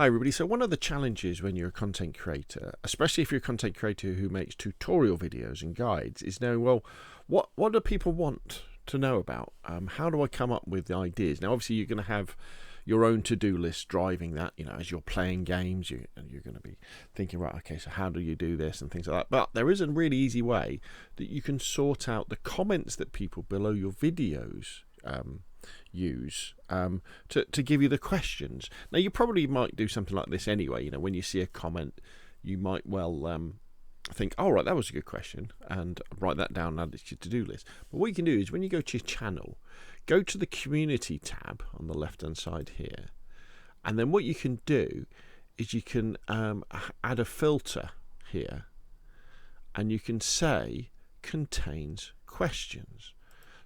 Hi everybody. So one of the challenges when you're a content creator, especially if you're a content creator who makes tutorial videos and guides, is knowing, well, what do people want to know about? How do I come up with the ideas? Now obviously you're going to have your own to-do list driving that, as you're playing games, you're going to be thinking, right, okay, so how do you do this and things like that. But there is a really easy way that you can sort out the comments that people below your videos use to give you the questions. Now you probably might do something like this anyway. When you see a comment, you might well think, oh right, that was a good question, and write that down and add it to your to-do list. But what you can do is when you go to your channel, go to the community tab on the left hand side here, and then what you can do is you can add a filter here, and you can say contains questions.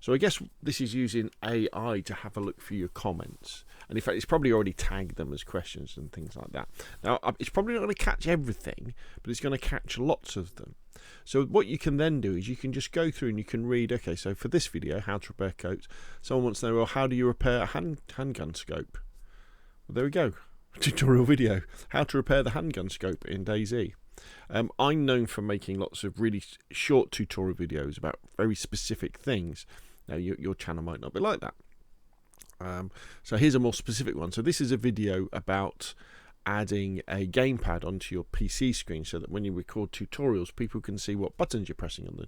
So I guess this is using AI to have a look for your comments. And in fact, it's probably already tagged them as questions and things like that. Now, it's probably not going to catch everything, but it's going to catch lots of them. So what you can then do is you can just go through and you can read, okay, so for this video, how to repair coats, someone wants to know, well, how do you repair a handgun scope? Well, there we go. Tutorial video, how to repair the handgun scope in DayZ. I'm known for making lots of really short tutorial videos about very specific things. Now your channel might not be like that. So here's a more specific one. So this is a video about adding a gamepad onto your PC screen so that when you record tutorials, people can see what buttons you're pressing on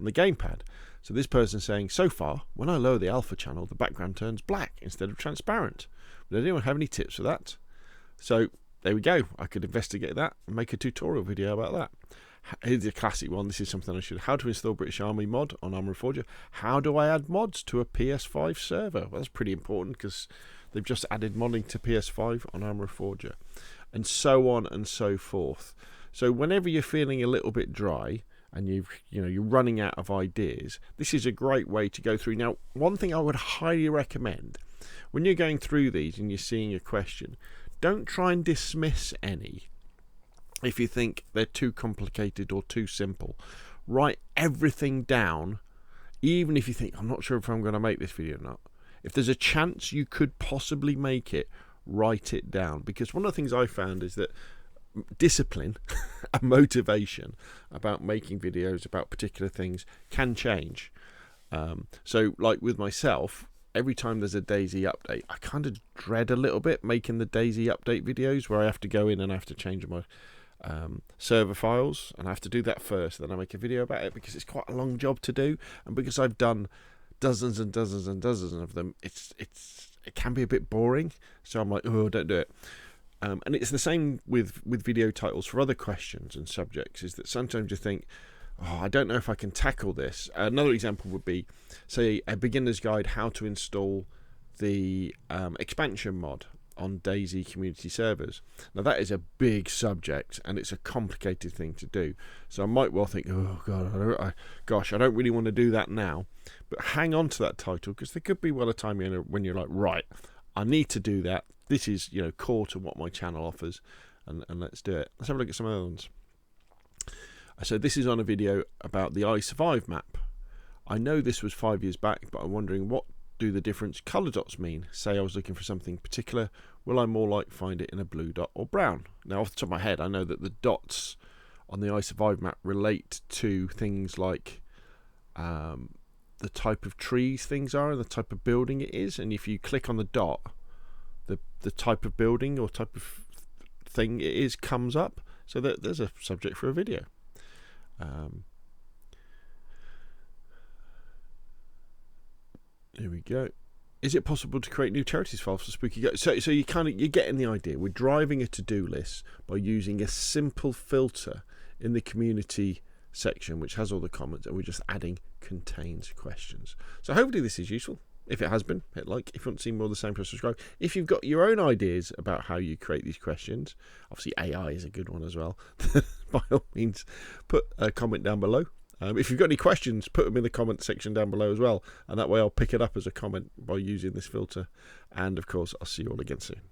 the gamepad. So this person's saying, so far, when I lower the alpha channel, the background turns black instead of transparent. Does anyone have any tips for that? So there we go. I could investigate that and make a tutorial video about that. Here's a classic one. This is something I should. How to install British Army mod on Armour Forger. How do I add mods to a PS5 server? Well, that's pretty important because they've just added modding to PS5 on Armour Forger, and so on and so forth. So whenever you're feeling a little bit dry and you're running out of ideas, this is a great way to go through. Now, one thing I would highly recommend when you're going through these and you're seeing a question, don't try and dismiss any. If you think they're too complicated or too simple, write everything down, even if you think, I'm not sure if I'm going to make this video or not. If there's a chance you could possibly make it, write it down. Because one of the things I found is that discipline and motivation about making videos about particular things can change. So like with myself, every time there's a DayZ update, I kind of dread a little bit making the DayZ update videos where I have to go in and I have to change my server files, and I have to do that first, then I make a video about it because it's quite a long job to do, and because I've done dozens and dozens and dozens of them, it can be a bit boring. So I'm like, oh, don't do it. And it's the same with video titles for other questions and subjects, is that sometimes you think, oh, I don't know if I can tackle this. Another example would be, say, a beginner's guide how to install the expansion mod on DayZ community servers. Now that is a big subject and it's a complicated thing to do. So I might well think, oh god, I don't really want to do that now. But hang on to that title, because there could be a time when you're like, right, I need to do that. This is core to what my channel offers, and let's do it. Let's have a look at some other ones. So this is on a video about the I Survive map. I know this was 5 years back, but I'm wondering, what do the different colour dots mean? Say I was looking for something particular, will I more likely find it in a blue dot or brown? Now off the top of my head, I know that the dots on the I Survive map relate to things like the type of trees things are and the type of building it is, and if you click on the dot, the type of building or type of thing it is comes up. So there's a subject for a video. Here we go. Is it possible to create new charities files for Spooky Go? So you're getting the idea. We're driving a to-do list by using a simple filter in the community section, which has all the comments, and we're just adding contains questions. So hopefully this is useful. If it has been, hit like. If you want to see more of the same, press subscribe. If you've got your own ideas about how you create these questions, obviously AI is a good one as well, by all means put a comment down below. If you've got any questions, put them in the comment section down below as well, and that way I'll pick it up as a comment by using this filter. And of course, I'll see you all again soon.